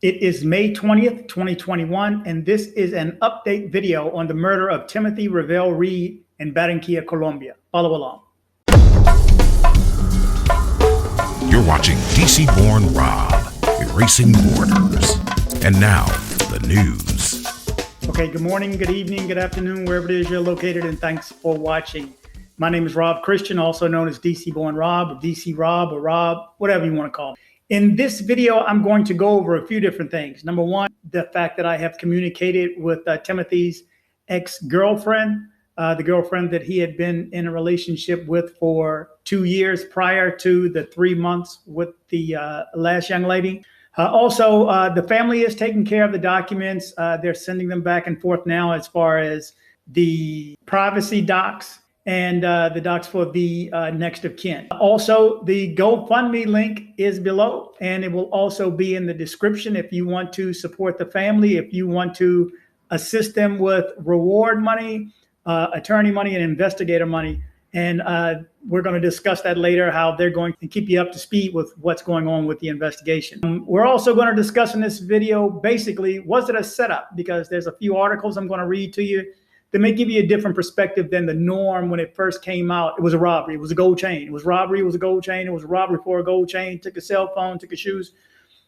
It is May 20th, 2021, and this is an update video on the murder of Timothy Revell Reed in Barranquilla, Colombia. Follow along. You're watching DC-born Rob, erasing borders. And now, the news. Okay, good morning, good evening, good afternoon, wherever it is you're located, and thanks for watching. My name is Rob Christian, also known as DC-born Rob, or DC Rob, or Rob, whatever you want to call me. In this video, I'm going to go over a few different things. Number one, the fact that I have communicated with Timothy's ex-girlfriend, the girlfriend that he had been in a relationship with for 2 years prior to the 3 months with the last young lady. Also, the family is taking care of the documents. They're sending them back and forth now as far as the privacy docs and the docs for the next of kin. Also, the GoFundMe link is below, and it will also be in the description if you want to support the family, if you want to assist them with reward money, attorney money, and investigator money. And we're going to discuss that later, how they're going to keep you up to speed with what's going on with the investigation. We're also going to discuss in this video, basically, was it a setup? Because there's a few articles I'm going to read to you that may give you a different perspective than the norm when it first came out. It was a robbery. It was a gold chain. It was robbery. It was a gold chain. It was a robbery for a gold chain. Took a cell phone, took his shoes.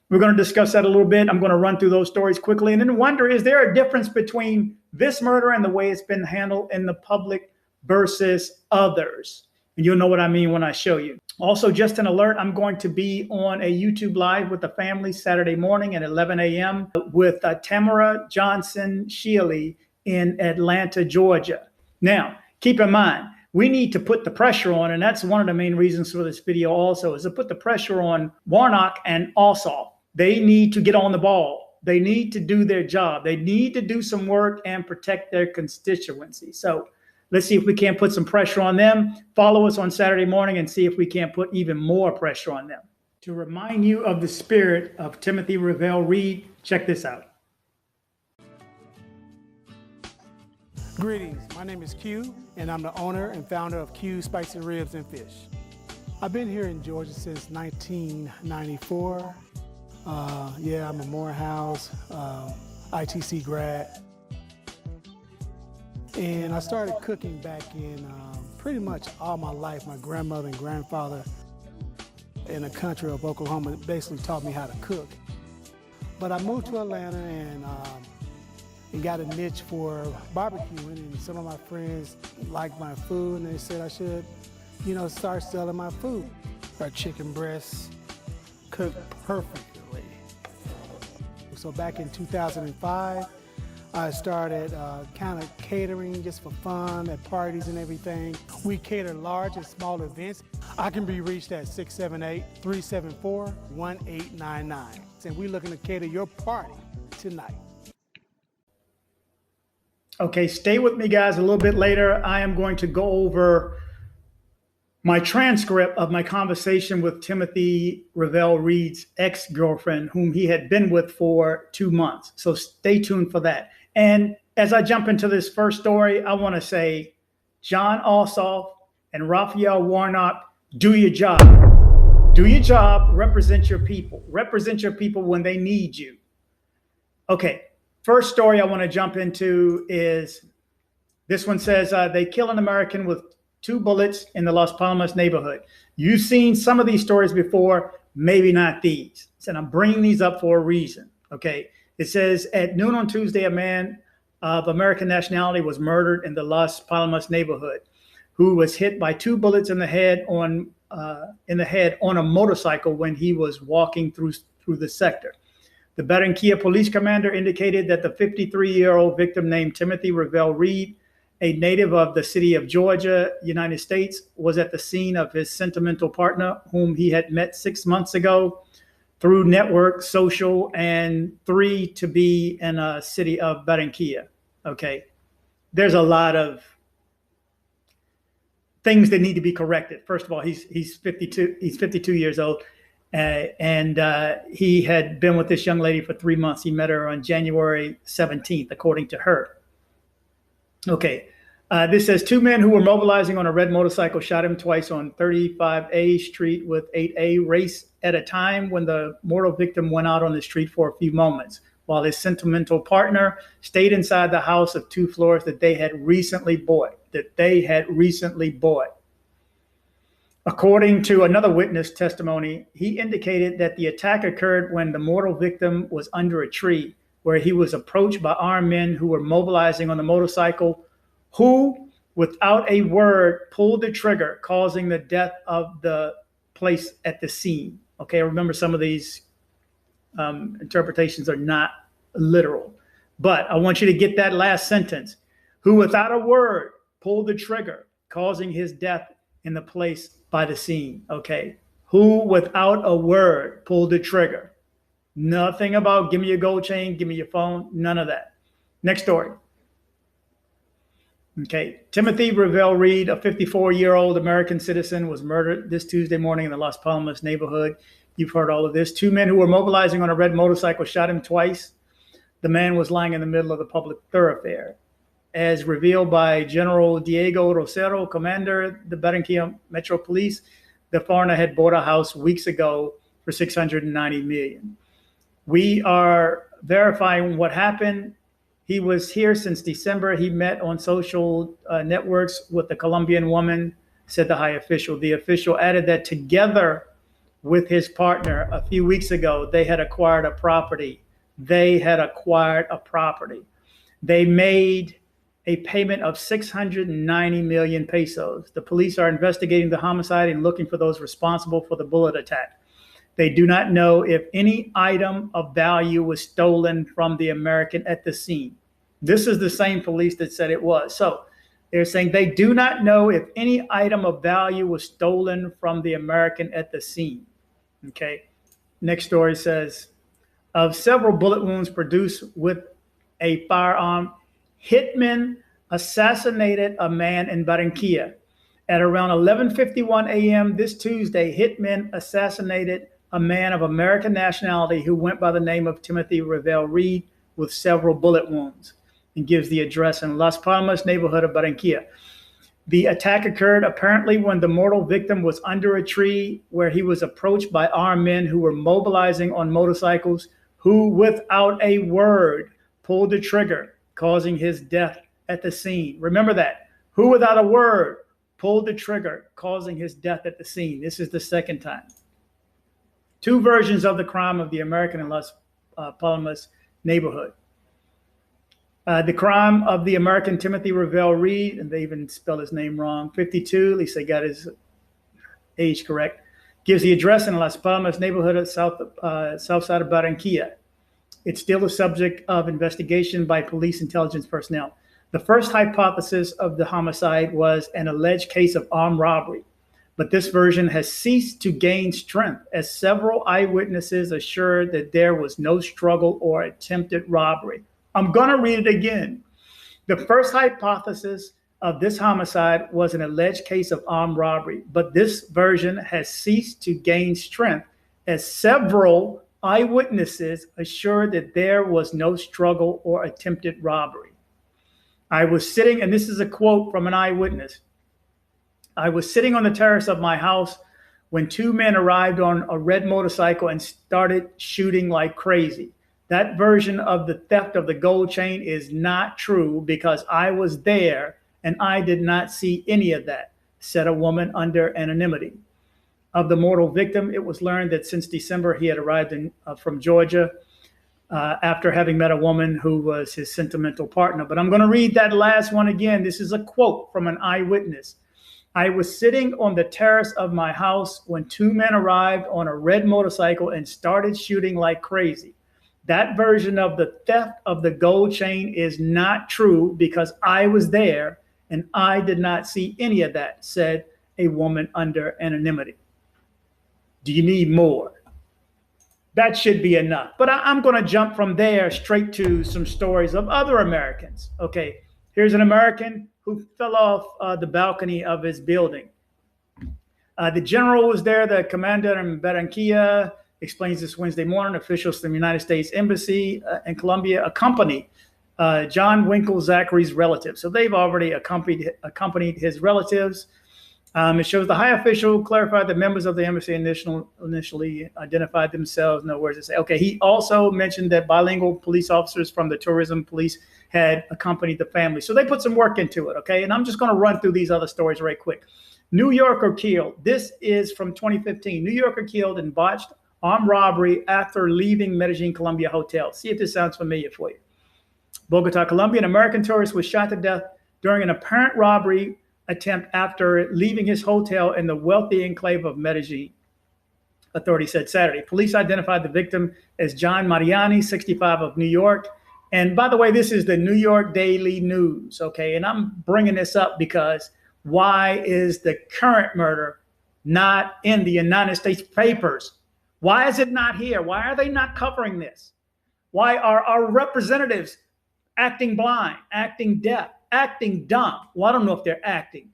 We're going to discuss that a little bit. I'm going to run through those stories quickly and then wonder, is there a difference between this murder and the way it's been handled in the public versus others? And you'll know what I mean when I show you. Also, just an alert, I'm going to be on a YouTube Live with the family Saturday morning at 11 a.m. with Tamara Johnson Shealy in Atlanta, Georgia. Now, keep in mind, we need to put the pressure on, and that's one of the main reasons for this video also, is to put the pressure on Warnock and Ossoff. They need to get on the ball. They need to do their job. They need to do some work and protect their constituency. So let's see if we can't put some pressure on them. Follow us on Saturday morning and see if we can't put even more pressure on them. To remind you of the spirit of Timothy Revell Reed, check this out. Greetings, my name is Q, and I'm the owner and founder of Q Spicy Ribs and Fish. I've been here in Georgia since 1994. I'm a Morehouse ITC grad. And I started cooking back in pretty much all my life. My grandmother and grandfather in the country of Oklahoma basically taught me how to cook. But I moved to Atlanta and got a niche for barbecuing, and some of my friends liked my food and they said I should, start selling my food. Our chicken breasts cooked perfectly. So back in 2005, I started kind of catering just for fun at parties and everything. We cater large and small events. I can be reached at 678-374-1899. And we're looking to cater your party tonight. Okay, stay with me, guys. A little bit later, I am going to go over my transcript of my conversation with Timothy Revell Reed's ex-girlfriend, whom he had been with for 2 months. So stay tuned for that. And as I jump into this first story, I want to say, John Ossoff and Raphael Warnock, do your job. Do your job. Represent your people. Represent your people when they need you. Okay. First story I want to jump into is, this one says, they kill an American with 2 bullets in the Las Palmas neighborhood. You've seen some of these stories before, maybe not these. And I'm bringing these up for a reason, okay? It says, at noon on Tuesday, a man of American nationality was murdered in the Las Palmas neighborhood, who was hit by 2 bullets in the head on a motorcycle when he was walking through the sector. The Barranquilla police commander indicated that the 53-year-old victim, named Timothy Revell Reed, a native of the city of Georgia, United States, was at the scene of his sentimental partner, whom he had met 6 months ago through network, social, and 3 to be in a city of Barranquilla. Okay, there's a lot of things that need to be corrected. First of all, he's 52. He's 52 years old. And he had been with this young lady for 3 months. He met her on January 17th, according to her. Okay. This says 2 men who were mobilizing on a red motorcycle shot him twice on 35A Street with 8A race at a time when the mortal victim went out on the street for a few moments, while his sentimental partner stayed inside the house of 2 floors that they had recently bought. According to another witness testimony, he indicated that the attack occurred when the mortal victim was under a tree, where he was approached by armed men who were mobilizing on the motorcycle, who, without a word, pulled the trigger, causing the death of the place at the scene. Okay, remember some of these interpretations are not literal, but I want you to get that last sentence. Who, without a word, pulled the trigger, causing his death in the place by the scene. Okay, who, without a word, pulled the trigger. Nothing about give me your gold chain, give me your phone, none of that. Next story. Okay, Timothy Revell Reed, a 54-year-old American citizen, was murdered this Tuesday morning in the Las Palmas neighborhood. You've heard all of this. 2 men who were mobilizing on a red motorcycle shot him twice. The man was lying in the middle of the public thoroughfare. As revealed by General Diego Rosero, commander the Barranquilla Metro Police, the foreigner had bought a house weeks ago for $690 million. We are verifying what happened. He was here since December. He met on social networks with the Colombian woman, said the high official. The official added that together with his partner a few weeks ago, they had acquired a property. They made a payment of 690 million pesos. The police are investigating the homicide and looking for those responsible for the bullet attack. They do not know if any item of value was stolen from the American at the scene. This is the same police that said it was. So they're saying they do not know if any item of value was stolen from the American at the scene. Okay. Next story says, of several bullet wounds produced with a firearm, hitmen assassinated a man in Barranquilla. At around 11:51 a.m. this Tuesday, hitmen assassinated a man of American nationality who went by the name of Timothy Revell Reed with several bullet wounds, and gives the address in Las Palmas neighborhood of Barranquilla. The attack occurred apparently when the mortal victim was under a tree, where he was approached by armed men who were mobilizing on motorcycles, who without a word pulled the trigger, causing his death at the scene. Remember that. Who without a word pulled the trigger, causing his death at the scene. This is the second time. 2 versions of the crime of the American in Las Palmas neighborhood. The crime of the American Timothy Revell Reed, and they even spell his name wrong, 52, at least they got his age correct, gives the address in Las Palmas neighborhood of south side of Barranquilla. It's still a subject of investigation by police intelligence personnel. The first hypothesis of the homicide was an alleged case of armed robbery, but this version has ceased to gain strength as several eyewitnesses assured that there was no struggle or attempted robbery. I'm going to read it again. The first hypothesis of this homicide was an alleged case of armed robbery, but this version has ceased to gain strength as several eyewitnesses assured that there was no struggle or attempted robbery. I was sitting, and this is a quote from an eyewitness, I was sitting on the terrace of my house when 2 men arrived on a red motorcycle and started shooting like crazy. That version of the theft of the gold chain is not true because I was there and I did not see any of that, said a woman under anonymity. Of the mortal victim, it was learned that since December he had arrived from Georgia after having met a woman who was his sentimental partner. But I'm going to read that last one again. This is a quote from an eyewitness. I was sitting on the terrace of my house when 2 men arrived on a red motorcycle and started shooting like crazy. That version of the theft of the gold chain is not true because I was there and I did not see any of that, said a woman under anonymity. Do you need more? That should be enough. But I'm going to jump from there straight to some stories of other Americans. Okay, here's an American who fell off the balcony of his building. The general was there, the commander in Barranquilla, explains this Wednesday morning. Officials from the United States Embassy in Colombia accompanied John Winkle Zachary's relatives. So they've already accompanied his relatives. It shows the high official clarified that members of the embassy initially identified themselves. No words to say. Okay, he also mentioned that bilingual police officers from the tourism police had accompanied the family. So they put some work into it, okay? And I'm just going to run through these other stories right quick. New Yorker killed. This is from 2015. New Yorker killed in botched armed robbery after leaving Medellin, Colombia hotel. See if this sounds familiar for you. Bogota, Colombia, an American tourist was shot to death during an apparent robbery attempt after leaving his hotel in the wealthy enclave of Medellin, authorities said Saturday. Police identified the victim as John Mariani, 65, of New York. And by the way, this is the New York Daily News, okay? And I'm bringing this up because why is the current murder not in the United States papers? Why is it not here? Why are they not covering this? Why are our representatives acting blind, acting deaf, acting dumb? Well, I don't know if they're acting.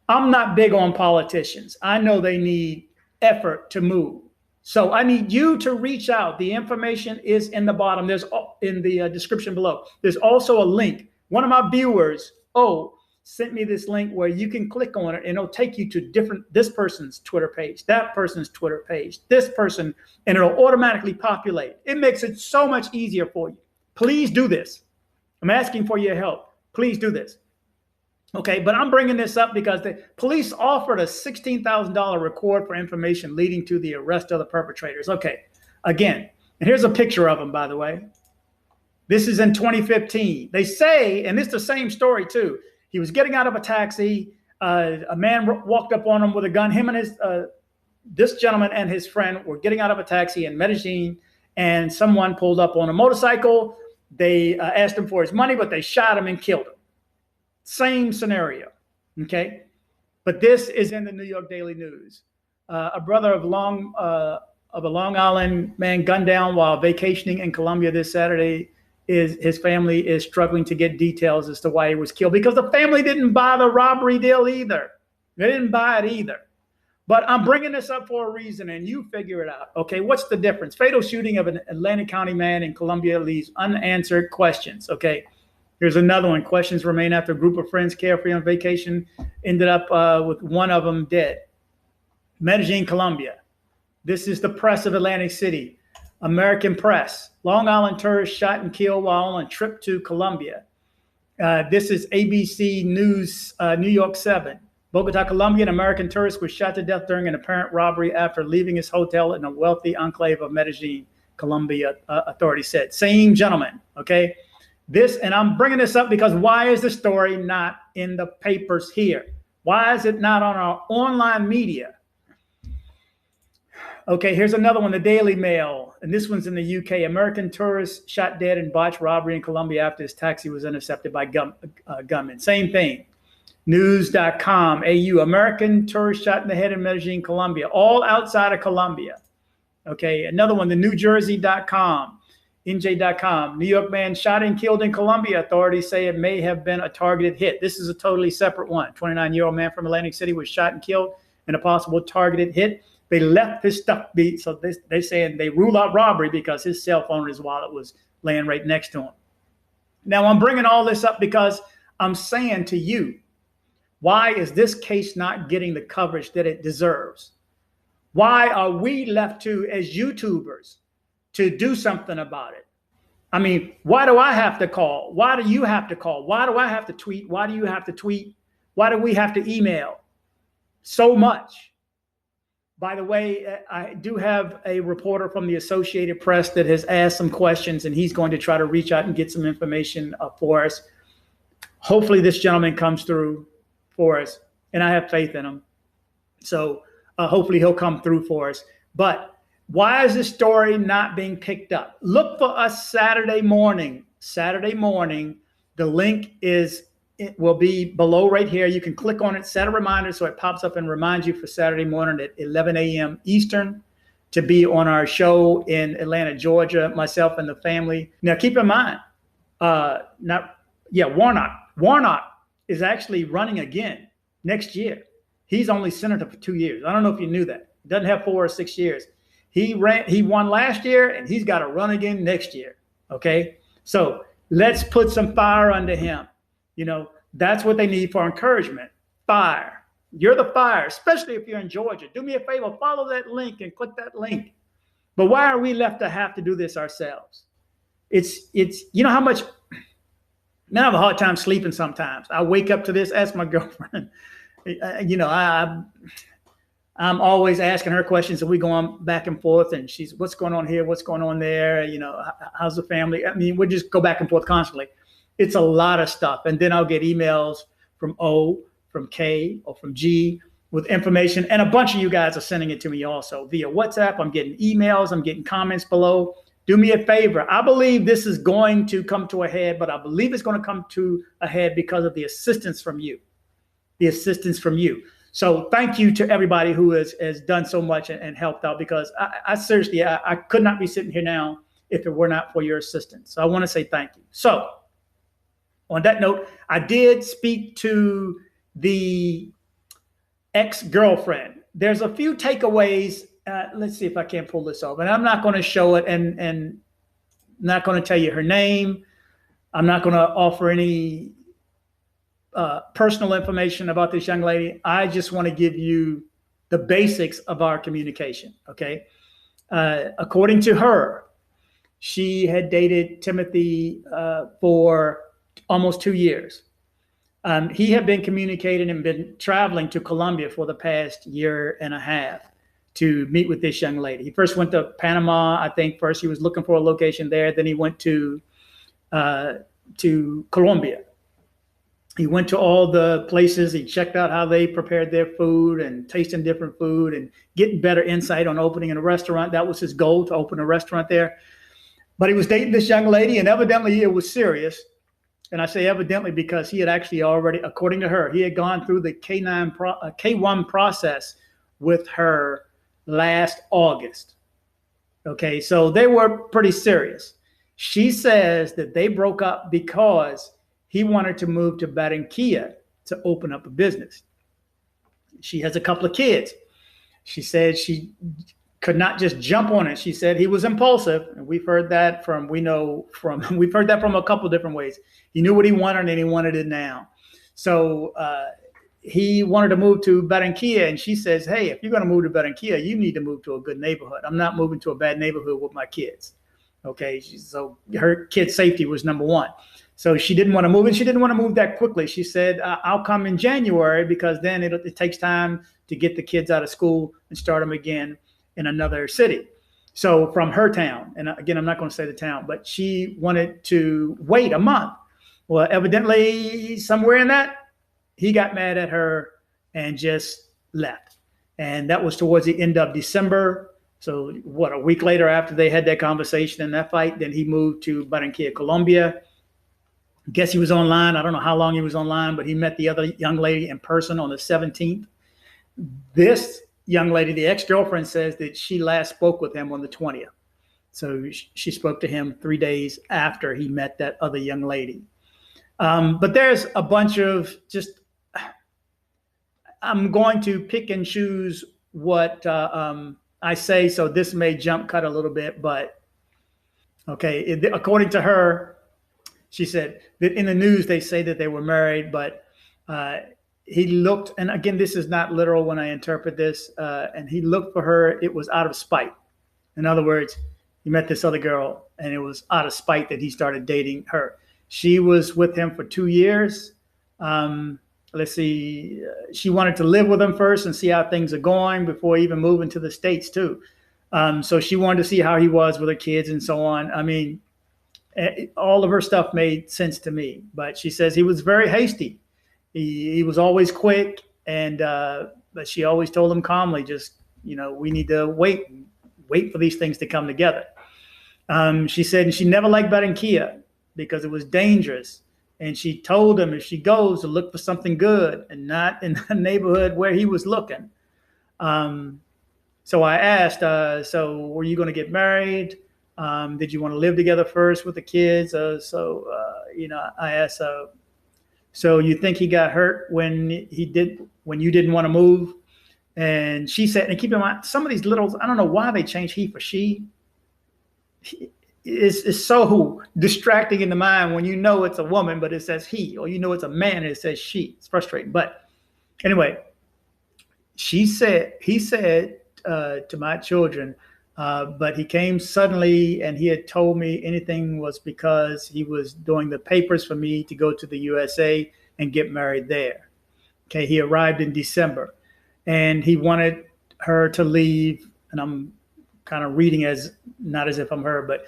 I'm not big on politicians. I know they need effort to move. So I need you to reach out. The information is in the bottom. There's in the description below. There's also a link. One of my viewers, sent me this link where you can click on it and it'll take you to this person's Twitter page, that person's Twitter page, this person, and it'll automatically populate. It makes it so much easier for you. Please do this. I'm asking for your help. Please do this. Okay, but I'm bringing this up because the police offered a $16,000 reward for information leading to the arrest of the perpetrators. Okay, again, and here's a picture of them, by the way. This is in 2015. They say, and it's the same story too, he was getting out of a taxi. A man walked up on him with a gun. Him and this gentleman and his friend were getting out of a taxi in Medellin, and someone pulled up on a motorcycle. They asked him for his money, but they shot him and killed him. Same scenario, okay? But this is in the New York Daily News. A brother of a Long Island man gunned down while vacationing in Colombia this Saturday. His family is struggling to get details as to why he was killed because the family didn't buy the robbery deal either. They didn't buy it either. But I'm bringing this up for a reason, and you figure it out. Okay, what's the difference? Fatal shooting of an Atlantic County man in Colombia leaves unanswered questions. Okay, here's another one. Questions remain after a group of friends carefree on vacation ended up with one of them dead. Medellin, Colombia. This is the press of Atlantic City. American press. Long Island tourist shot and killed while on a trip to Colombia. This is ABC News, New York 7. Bogota, Colombia, an American tourist was shot to death during an apparent robbery after leaving his hotel in a wealthy enclave of Medellin, Colombia, authorities said. Same gentleman, okay? And I'm bringing this up because why is the story not in the papers here? Why is it not on our online media? Okay, here's another one, the Daily Mail, and this one's in the UK. American tourist shot dead in botched robbery in Colombia after his taxi was intercepted by gunmen. Same thing. News.com, AU, American tourist shot in the head in Medellin, Colombia, all outside of Colombia. Okay, another one, the NewJersey.com, NJ.com, New York man shot and killed in Colombia. Authorities say it may have been a targeted hit. This is a totally separate one. 29-year-old man from Atlantic City was shot and killed in a possible targeted hit. They left his stuff be, so they're saying they rule out robbery because his cell phone and his wallet was laying right next to him. Now, I'm bringing all this up because I'm saying to you, why is this case not getting the coverage that it deserves? Why are we left to, as YouTubers, to do something about it? I mean, why do I have to call? Why do you have to call? Why do I have to tweet? Why do you have to tweet? Why do we have to email? So much. By the way, I do have a reporter from the Associated Press that has asked some questions, and he's going to try to reach out and get some information for us. Hopefully this gentleman comes through for us, and I have faith in him. So hopefully he'll come through for us. But why is this story not being picked up? Look for us Saturday morning. Saturday morning, the link it will be below right here. You can click on it, set a reminder so it pops up and reminds you for Saturday morning at 11 a.m. Eastern to be on our show in Atlanta, Georgia, myself and the family. Now, keep in mind, Warnock is actually running again next year. He's only senator for 2 years. I don't know if you knew that. He doesn't have 4 or 6 years. He won last year, and he's got to run again next year, okay? So Let's put some fire under him. That's what they need for encouragement. Fire. You're the fire, especially if you're in Georgia. Do me a favor, follow that link and click that link. But why are we left to have to do this ourselves? It's how much, man, I have a hard time sleeping sometimes. I wake up to this, ask my girlfriend. I'm always asking her questions, and we go on back and forth, and she's, what's going on here? What's going on there? How's the family? I mean, we just go back and forth constantly. It's a lot of stuff. And then I'll get emails from O, from K, or from G with information. And a bunch of you guys are sending it to me also via WhatsApp. I'm getting emails. I'm getting comments below. Do me a favor. I believe this is going to come to a head, but I believe it's going to come to a head because of the assistance from you. The assistance from you. So thank you to everybody who has done so much and helped out, because I seriously, I could not be sitting here now if it were not for your assistance. So I want to say thank you. So on that note, I did speak to the ex-girlfriend. There's a few takeaways. Let's see if I can pull this off. And I'm not going to show it and not going to tell you her name. I'm not going to offer any personal information about this young lady. I just want to give you the basics of our communication, okay? According to her, she had dated Timothy for almost 2 years. He had been communicating and been traveling to Colombia for the past year and a half to meet with this young lady. He first went to Panama. I think first he was looking for a location there. Then he went to Colombia. He went to all the places. He checked out how they prepared their food and tasting different food and getting better insight on opening a restaurant. That was his goal, to open a restaurant there. But he was dating this young lady, and evidently it was serious. And I say evidently because he had actually already, according to her, he had gone through the K1 process with her last August. Okay, so they were pretty serious. She says that they broke up because he wanted to move to Barranquilla to open up a business. She has a couple of kids. She said she could not just jump on it. She said he was impulsive, and we've heard that from a couple of different ways. He knew what he wanted, and he wanted it now. So he wanted to move to Barranquilla, and she says, hey, if you're going to move to Barranquilla, you need to move to a good neighborhood. I'm not moving to a bad neighborhood with my kids. Okay, so her kids' safety was number one. So she didn't want to move, and she didn't want to move that quickly. She said, I'll come in January, because then it takes time to get the kids out of school and start them again in another city. So from her town, and again, I'm not going to say the town, but she wanted to wait a month. Well, evidently somewhere in that, he got mad at her and just left. And that was towards the end of December. So a week later after they had that conversation and that fight, then he moved to Barranquilla, Colombia. Guess he was online. I don't know how long he was online, but he met the other young lady in person on the 17th. This young lady, the ex-girlfriend, says that she last spoke with him on the 20th. So she spoke to him 3 days after he met that other young lady. But there's a bunch of I'm going to pick and choose what I say, so this may jump cut a little bit, but okay, according to her, she said that in the news, they say that they were married, but he looked, and again, this is not literal when I interpret this, and he looked for her, it was out of spite. In other words, he met this other girl, and it was out of spite that he started dating her. She was with him for 2 years. Let's see, she wanted to live with him first and see how things are going before even moving to the States too. So she wanted to see how he was with her kids and so on. I mean, all of her stuff made sense to me, but she says he was very hasty. He was always quick, and but she always told him calmly, just, we need to wait for these things to come together. She said she never liked Barranquilla because it was dangerous. And she told him if she goes to look for something good and not in the neighborhood where he was looking. So I asked, so were you going to get married? Did you want to live together first with the kids? I asked, so you think he got hurt when you didn't want to move? And she said, and keep in mind, some of these littles, I don't know why they changed he for she. it's so distracting in the mind when you know it's a woman, but it says he, or you know it's a man and it says she. It's frustrating. But anyway, he said to my children, but he came suddenly and he had told me anything was because he was doing the papers for me to go to the USA and get married there. Okay, he arrived in December and he wanted her to leave. And I'm kind of reading as not as if I'm her, but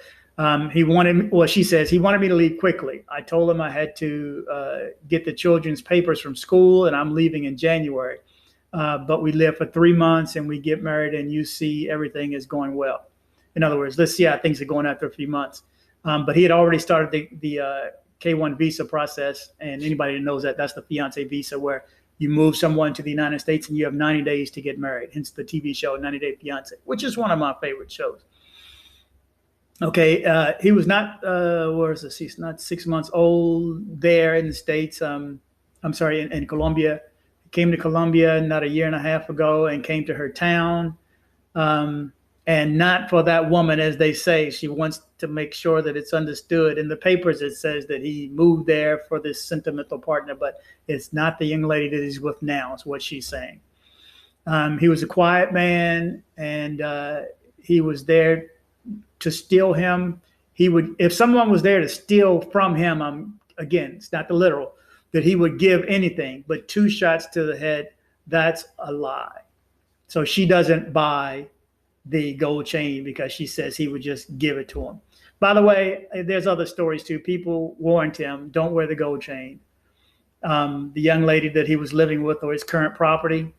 she says he wanted me to leave quickly. I told him I had to get the children's papers from school and I'm leaving in January. But we live for 3 months and we get married and you see everything is going well. In other words, let's see how things are going after a few months. But he had already started the K-1 visa process. And anybody that knows that, that's the fiance visa where you move someone to the United States and you have 90 days to get married. Hence the TV show 90 Day Fiance, which is one of my favorite shows. Okay, he was not, he's not 6 months old there in the States. In Colombia. Came to Colombia not a year and a half ago and came to her town. And not for that woman, as they say. She wants to make sure that it's understood. In the papers, it says that he moved there for this sentimental partner, but it's not the young lady that he's with now, is what she's saying. He was a quiet man, and he was there to steal him. If someone was there to steal from him, again, it's not the literal, that he would give anything, but 2 shots to the head, that's a lie. So she doesn't buy the gold chain because she says he would just give it to him. By the way, there's other stories too. People warned him, don't wear the gold chain. The young lady that he was living with, or his current property,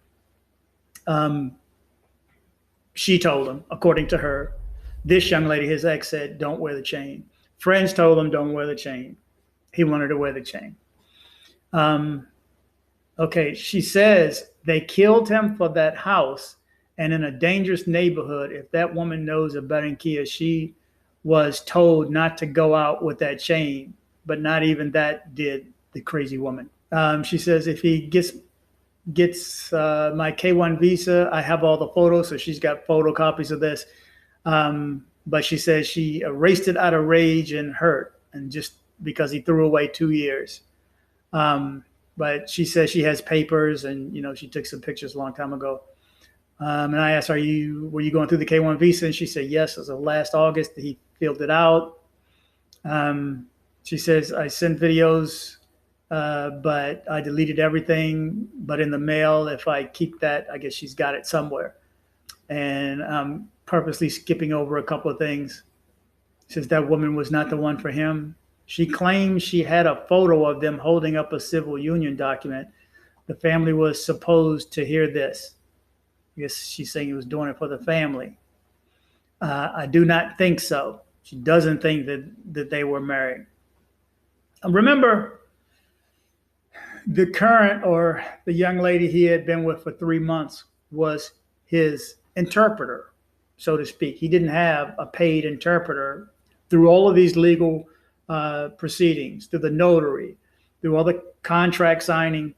she told him, according to her, this young lady, his ex, said, don't wear the chain. Friends told him, don't wear the chain. He wanted to wear the chain. Okay, she says they killed him for that house and in a dangerous neighborhood. If that woman knows of Barranquilla, she was told not to go out with that chain, but not even that did the crazy woman. She says if he gets my K-1 visa, I have all the photos, so she's got photocopies of this. But she says she erased it out of rage and hurt, and just because he threw away 2 years. But she says she has papers, and she took some pictures a long time ago. And I asked, were you going through the K-1 visa? And she said yes. As of last August, he filled it out. She says I sent videos, but I deleted everything. But in the mail, if I keep that, I guess she's got it somewhere. And I'm purposely skipping over a couple of things. She says that woman was not the one for him. She claims she had a photo of them holding up a civil union document. The family was supposed to hear this. I guess she's saying he was doing it for the family. I do not think so. She doesn't think that they were married. Remember, the current, or the young lady he had been with for 3 months, was his interpreter, so to speak. He didn't have a paid interpreter through all of these legal proceedings, through the notary, through all the contract signing.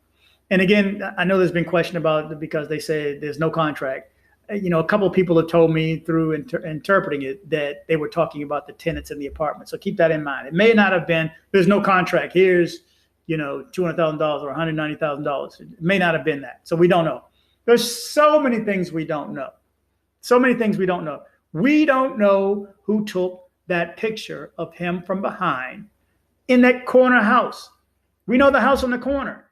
And again, I know there's been question about it because they say there's no contract. A couple of people have told me through interpreting it that they were talking about the tenants in the apartment. So keep that in mind. It may not have been, there's no contract. Here's, $200,000 or $190,000. It may not have been that. So we don't know. There's so many things we don't know. So many things we don't know. We don't know who took that picture of him from behind in that corner house. We know the house on the corner.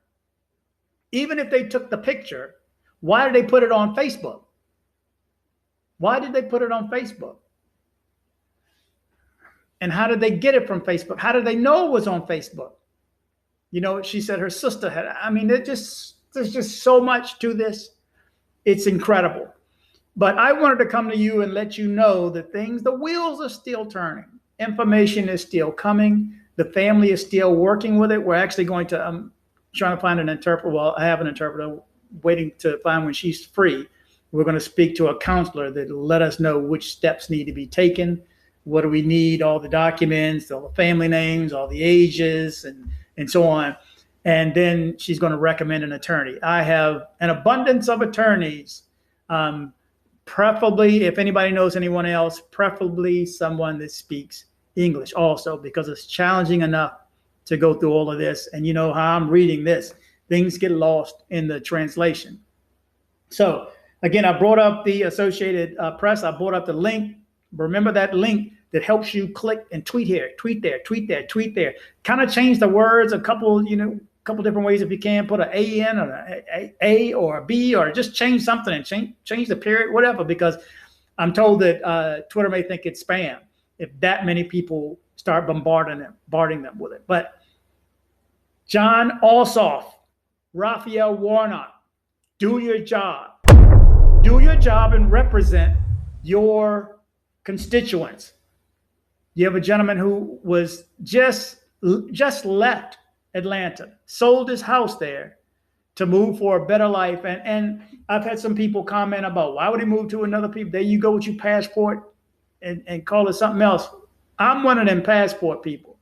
Even if they took the picture, why did they put it on Facebook? Why did they put it on Facebook? And how did they get it from Facebook? How did they know it was on Facebook? She said her sister had. There's just so much to this. It's incredible. But I wanted to come to you and let you know that the wheels are still turning. Information is still coming. The family is still working with it. We're actually going to, I'm trying to find an interpreter. Well, I have an interpreter waiting to find when she's free. We're going to speak to a counselor that will let us know which steps need to be taken. What do we need? All the documents, all the family names, all the ages, and so on. And then she's going to recommend an attorney. I have an abundance of attorneys. Preferably, if anybody knows anyone else, preferably someone that speaks English also, because it's challenging enough to go through all of this. And you know how I'm reading this, things get lost in the translation. So again, I brought up the Associated Press. I brought up the link. Remember that link that helps you click and tweet here, tweet there, tweet there, tweet there. Kind of change the words a couple different ways if you can. Put an A in or a or a B, or just change something and change the period, whatever, because I'm told that Twitter may think it's spam if that many people start bombarding them with it. But John Ossoff, Raphael Warnock, do your job. Do your job and represent your constituents. You have a gentleman who was just left Atlanta, sold his house there to move for a better life. And I've had some people comment about, why would he move to another people? There you go with your passport and call it something else. I'm one of them passport people.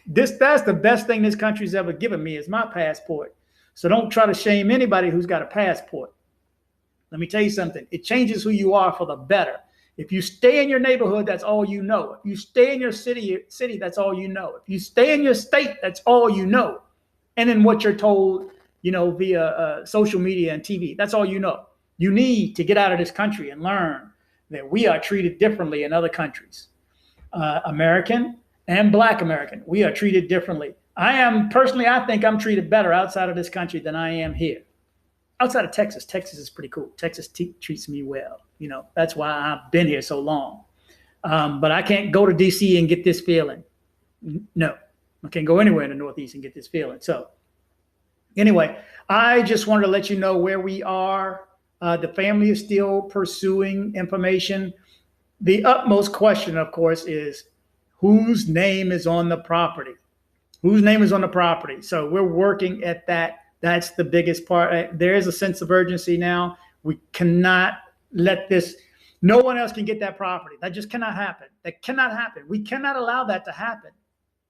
That's the best thing this country's ever given me, is my passport. So don't try to shame anybody who's got a passport. Let me tell you something. It changes who you are for the better. If you stay in your neighborhood, that's all you know. If you stay in your city, that's all you know. If you stay in your state, that's all you know. And then what you're told, via social media and TV, that's all you know. You need to get out of this country and learn that we are treated differently in other countries. American and Black American, we are treated differently. I think I'm treated better outside of this country than I am here. Outside of Texas. Texas is pretty cool. Texas treats me well. That's why I've been here so long. But I can't go to DC and get this feeling. No, I can't go anywhere in the Northeast and get this feeling. So anyway, I just wanted to let you know where we are. The family is still pursuing information. The utmost question, of course, is whose name is on the property? Whose name is on the property? So we're working at that. That's the biggest part. There is a sense of urgency now. We cannot let this, no one else can get that property. That just cannot happen. That cannot happen. We cannot allow that to happen.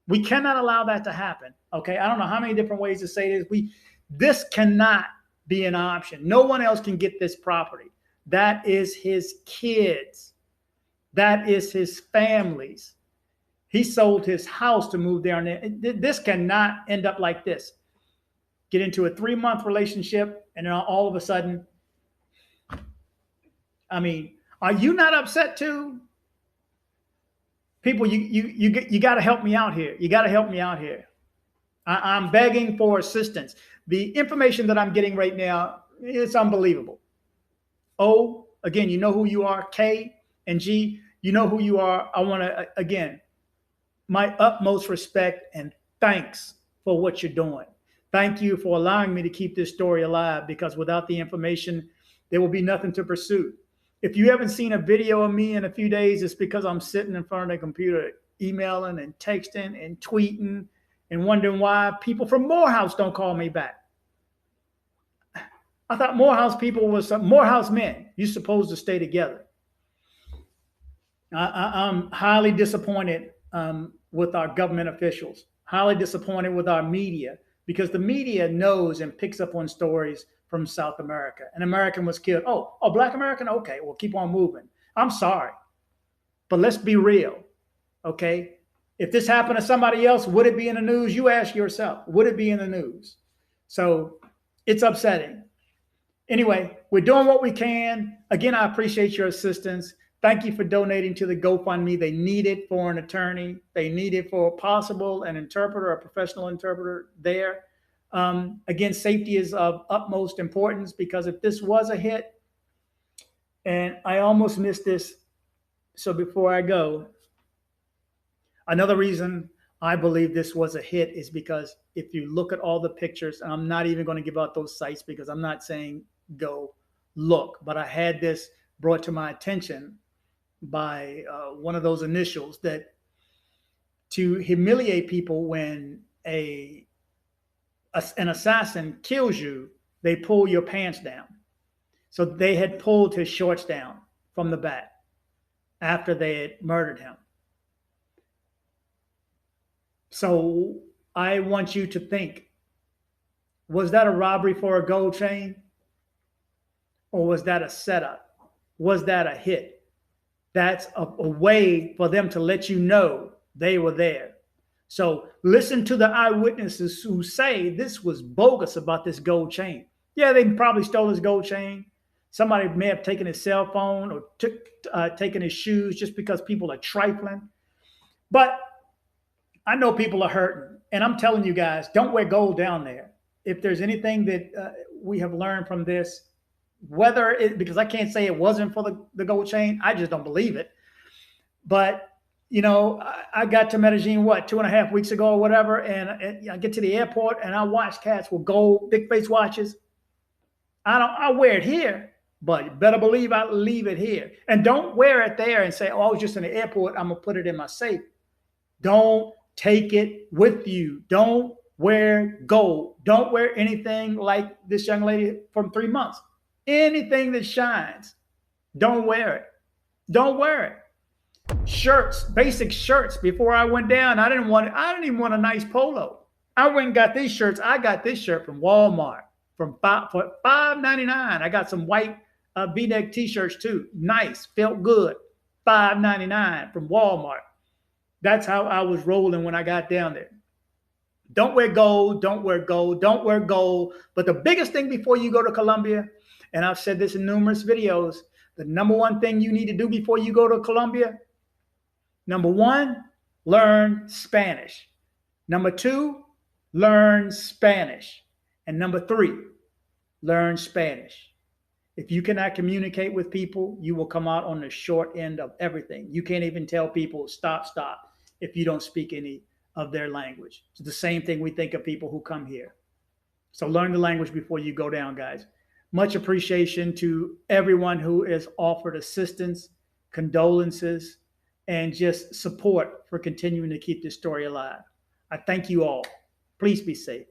We cannot allow that to happen. Okay. I don't know how many different ways to say this. This cannot be an option. No one else can get this property. That is his kids. That is his families. He sold his house to move there. And this cannot end up like this. Get into a 3-month relationship, and then all of a sudden, are you not upset too? People, you got to help me out here. You got to help me out here. I'm begging for assistance. The information that I'm getting right now, it's unbelievable. O, again, you know who you are. K and G, you know who you are. I want to, again, my utmost respect and thanks for what you're doing. Thank you for allowing me to keep this story alive, because without the information, there will be nothing to pursue. If you haven't seen a video of me in a few days, it's because I'm sitting in front of the computer, emailing and texting and tweeting and wondering why people from Morehouse don't call me back. I thought Morehouse people was Morehouse men. You're supposed to stay together. I'm highly disappointed with our government officials, highly disappointed with our media, because the media knows and picks up on stories from South America. An American was killed. Oh, Black American? Okay, well, keep on moving. I'm sorry, but let's be real, okay? If this happened to somebody else, would it be in the news? You ask yourself, would it be in the news? So it's upsetting. Anyway, we're doing what we can. Again, I appreciate your assistance. Thank you for donating to the GoFundMe. They need it for an attorney. They need it for an interpreter, a professional interpreter there. Again, safety is of utmost importance, because if this was a hit, and I almost missed this, so before I go, another reason I believe this was a hit is because if you look at all the pictures, and I'm not even going to give out those sites because I'm not saying go look, but I had this brought to my attention by one of those initials, that to humiliate people when an assassin kills you, they pull your pants down. So they had pulled his shorts down from the back after they had murdered him. So I want you to think, was that a robbery for a gold chain? Or was that a setup? Was that a hit? That's a way for them to let you know They were there. So listen to the eyewitnesses who say this was bogus about this gold chain. Yeah, they probably stole his gold chain. Somebody may have taken his cell phone or taken his shoes just because people are trifling. But I know people are hurting. And I'm telling you guys, don't wear gold down there. If there's anything that we have learned from this, because I can't say it wasn't for the gold chain, I just don't believe it. But I got to Medellin, 2.5 weeks ago or whatever, and I get to the airport and I watch cats with gold, big face watches. I wear it here, but you better believe I leave it here. And don't wear it there and say, oh, I was just in the airport, I'm gonna put it in my safe. Don't take it with you. Don't wear gold. Don't wear anything like this young lady from 3 months. Anything that shines, don't wear it. Don't wear it. Shirts, basic shirts. Before I went down, I didn't even want a nice polo. I went and got these shirts. I got this shirt from Walmart for $5.99. I got some white V-neck t-shirts too. Nice, felt good. $5.99 from Walmart. That's how I was rolling when I got down there. Don't wear gold. Don't wear gold. Don't wear gold. But the biggest thing before you go to Colombia, and I've said this in numerous videos, the number one thing you need to do before you go to Colombia, number one, learn Spanish. Number two, learn Spanish. And number three, learn Spanish. If you cannot communicate with people, you will come out on the short end of everything. You can't even tell people stop if you don't speak any of their language. It's the same thing we think of people who come here. So learn the language before you go down, guys. Much appreciation to everyone who has offered assistance, condolences, and just support for continuing to keep this story alive. I thank you all. Please be safe.